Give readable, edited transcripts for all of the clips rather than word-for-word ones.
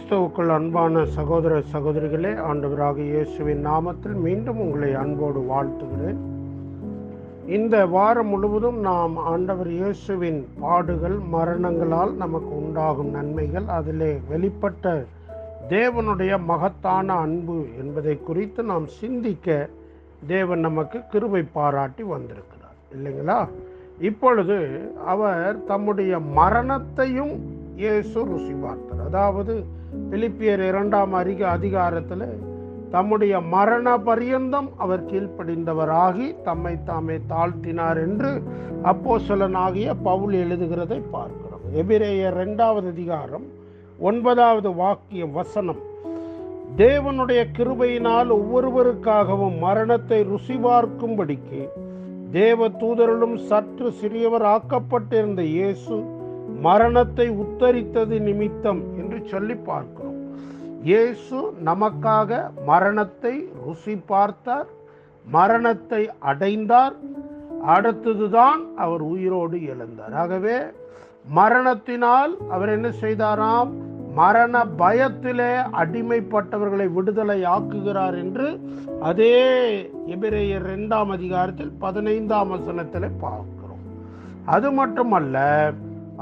கிறிஸ்துவுக்குள் அன்பான சகோதர சகோதரிகளே, ஆண்டவராக இயேசுவின் நாமத்தில் மீண்டும் உங்களை அன்போடு வாழ்த்துகிறேன். இந்த வாரம் முழுவதும் நாம் ஆண்டவர் இயேசுவின் பாடுகள், மரணங்களால் நமக்கு உண்டாகும் நன்மைகள், அதிலே வெளிப்பட்ட தேவனுடைய மகத்தான அன்பு என்பதை குறித்து நாம் சிந்திக்க தேவன் நமக்கு கிருபை பாராட்டி வந்திருக்கிறார், இல்லைங்களா? இப்பொழுது அவர் தம்முடைய மரணத்தையும் இயேசு ருசி பார்த்தார். அதாவது பிலிப்பியர் 2ஆம் அதிகாரத்தில் தம்முடைய மரண பரியந்தம் அவர் கீழ்ப்படிந்தவராகி தம்மை தாமே தாழ்த்தினார் என்று அப்போஸ்தலனாகிய பவுல் எழுதுகிறதை பார்க்கிறோம். எபிரேயர் 2ஆம் அதிகாரம் 9வது வசனம், தேவனுடைய கிருபையினால் ஒவ்வொருவருக்காகவும் மரணத்தை ருசி பார்க்கும்படிக்கு தேவ தூதரிலும் சற்று சிறியவர் ஆக்கப்பட்டிருந்த இயேசு மரணத்தை உத்தரித்தது நிமித்தம் என்று சொல்லி பார்க்கிறோம். இயேசு நமக்காக மரணத்தை ருசி பார்த்தார், மரணத்தை அடைந்தார், அடுத்ததுதான் அவர் உயிரோடு எழுந்தார். ஆகவே மரணத்தினால் அவர் என்ன செய்தாராம்? மரண பயத்திலே அடிமைப்பட்டவர்களை விடுதலை ஆக்குகிறார் என்று அதே எபிரேயர் 2ஆம் அதிகாரத்தில் 15ஆம் வசனத்தில் பார்க்கிறோம். அது மட்டுமல்ல,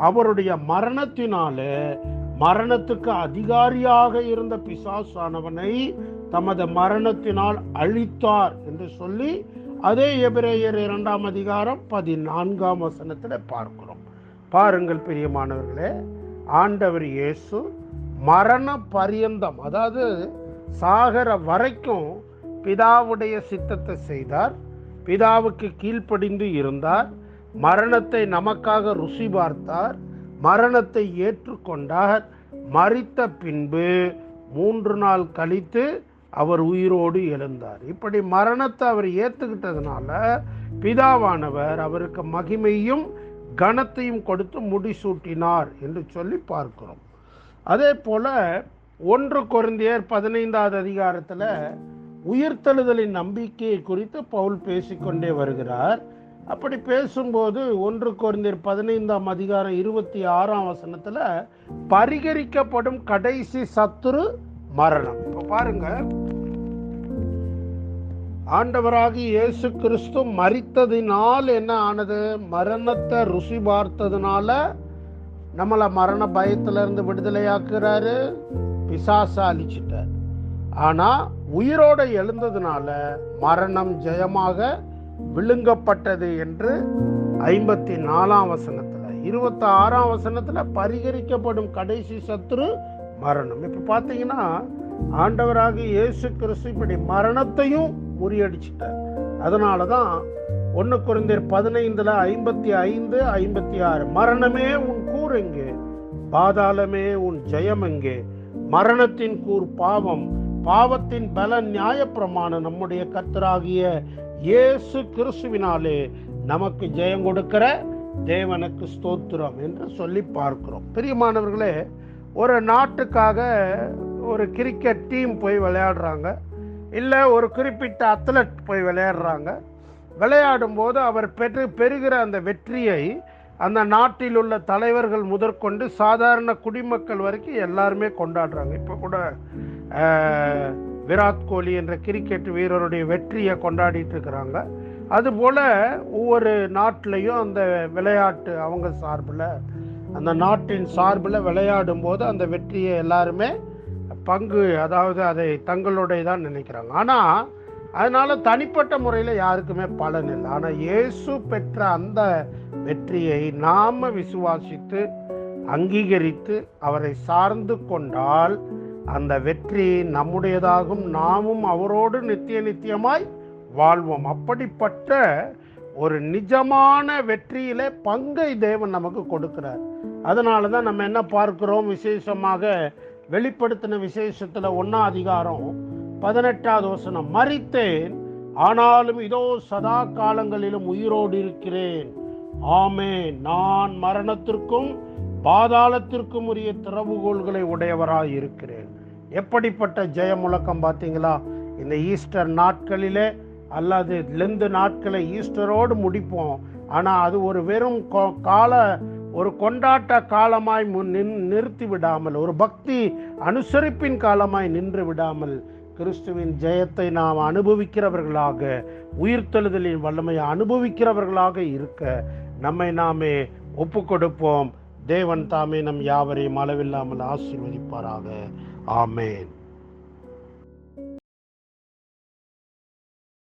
அவருடைய மரணத்தினாலே மரணத்துக்கு அதிகாரியாக இருந்த பிசாசானவனை தமது மரணத்தினால் அழித்தார் என்று சொல்லி அதே எபிரேயர் 2ஆம் அதிகாரம் 14ஆம் வசனத்தில் பார்க்கிறோம். பாருங்கள் பிரியமானவர்களே, ஆண்டவர் இயேசு மரண பரியந்தம், அதாவது சாகர வரைக்கும் பிதாவுடைய சித்தத்தை செய்தார், பிதாவுக்கு கீழ்ப்படிந்து இருந்தார், மரணத்தை நமக்காக ருசி பார்த்தார், மரணத்தை ஏற்றுக்கொண்டார், மரித்த பின்பு 3 நாள் கழித்து அவர் உயிரோடு எழுந்தார். இப்படி மரணத்தை அவர் ஏற்றுக்கிட்டதுனால பிதாவானவர் அவருக்கு மகிமையும் கனத்தையும் கொடுத்து முடிசூட்டினார் என்று சொல்லி பார்க்கிறோம். அதே போல 1 கொரிந்தியர் 15வது அதிகாரத்தில் உயிர்த்தெழுதலின் நம்பிக்கையை குறித்து பவுல் பேசிக்கொண்டே வருகிறார். அப்படி பேசும்போது 1 கொரிந்தியர் 15ஆம் அதிகாரம் 26ஆம் வசனத்தில் பரிகரிக்கப்படும் கடைசி சத்துரு மரணம். இப்போ பாருங்க, ஆண்டவராகி இயேசு கிறிஸ்து மரித்ததினால் என்ன ஆனது? மரணத்தை ருசி பார்த்ததுனால நம்மளை மரண பயத்திலிருந்து விடுதலையாக்குறாரு, பிசாசை அழிச்சிட்டார். ஆனால் உயிரோடு எழுந்ததுனால மரணம் ஜெயமாக விழுங்கப்பட்டது என்று 54ஆம் வசனத்தில், 26ஆம் வசனத்தில் பரிகரிக்கப்படும் கடைசி சத்துரு மரணம். இப்போ பார்த்தீங்கன்னா ஆண்டவராகிய இயேசு கிறிஸ்து இப்படி மரணத்தையும் முறியடிச்சிட்டார். அதனால தான் 1 கொரிந்தியர் 15ல் 55, 56, மரணமே உன் கூர் எங்கே, பாதாளமே உன் ஜெயம் எங்கே, மரணத்தின் கூர் பாவம், பாவத்தின் பலன் நியாயப்பிரமாணம், நம்முடைய கர்த்தராகிய இயேசு கிறிஸ்துவினாலே நமக்கு ஜெயம் கொடுக்கிற தேவனுக்கு ஸ்தோத்திரம் என்று சொல்லி பார்க்கிறோம். பிரியமானவர்களே, ஒரு நாட்டுக்காக ஒரு கிரிக்கெட் டீம் போய் விளையாடுறாங்க, இல்லை ஒரு குறிப்பிட்ட அத்லட் போய் விளையாடுறாங்க. விளையாடும் போது அவர் பெறுகிற அந்த வெற்றியை அந்த நாட்டில் உள்ள தலைவர்கள் முதற்கொண்டு சாதாரண குடிமக்கள் வரைக்கும் எல்லாருமே கொண்டாடுறாங்க. இப்போ கூட விராட் கோலி என்ற கிரிக்கெட் வீரருடைய வெற்றியை கொண்டாடிட்டு இருக்கிறாங்க. அதுபோல் ஒவ்வொரு நாட்டிலையும் அந்த விளையாட்டு அவங்க சார்பில், அந்த நாட்டின் சார்பில் விளையாடும் போது அந்த வெற்றியை எல்லாருமே பங்கு, அதாவது அதை தங்களுடைய தான் நினைக்கிறாங்க. ஆனால் அதனால் தனிப்பட்ட முறையில் யாருக்குமே பலன் இல்லை. ஆனால் இயேசு பெற்ற அந்த வெற்றியை நாம் விசுவாசித்து அங்கீகரித்து அவரை சார்ந்து கொண்டால் அந்த வெற்றி நம்முடையதாகும், நாமும் அவரோடு நித்தியமாய் வாழ்வோம். அப்படிப்பட்ட ஒரு நிஜமான வெற்றியிலே பங்கை தேவன் நமக்கு கொடுக்கிறார். அதனால தான் நம்ம என்ன பார்க்கிறோம்? விசேஷமாக வெளிப்படுத்தின விசேஷத்தில் 1ஆம் அதிகாரம் 18வது வசனம், மரித்தேன் ஆனாலும் இதோ சதா காலங்களிலும் உயிரோடு இருக்கிறேன், ஆமென், நான் மரணத்திற்கும் பாதாளத்திற்கும் உரிய திறவுகோள்களை உடையவராய் இருக்கிறேன். எப்படிப்பட்ட ஜெய முழக்கம் பார்த்தீங்களா? இந்த ஈஸ்டர் நாட்களிலே அல்லது லெந்து நாட்களை ஈஸ்டரோடு முடிப்போம். ஆனால் அது ஒரு வெறும் கால ஒரு கொண்டாட்ட காலமாய் நிறுத்தி விடாமல், ஒரு பக்தி அனுசரிப்பின் காலமாய் நின்று விடாமல், கிறிஸ்துவின் ஜெயத்தை நாம் அனுபவிக்கிறவர்களாக, உயிர்த்தெழுதலின் வல்லமையை அனுபவிக்கிறவர்களாக இருக்க நம்மை நாமே ஒப்பு கொடுப்போம். தேவன் தாமே நம் யாவரையும் அளவில்லாமல் ஆசீர்வதிப்பாராக. ஆமேன்.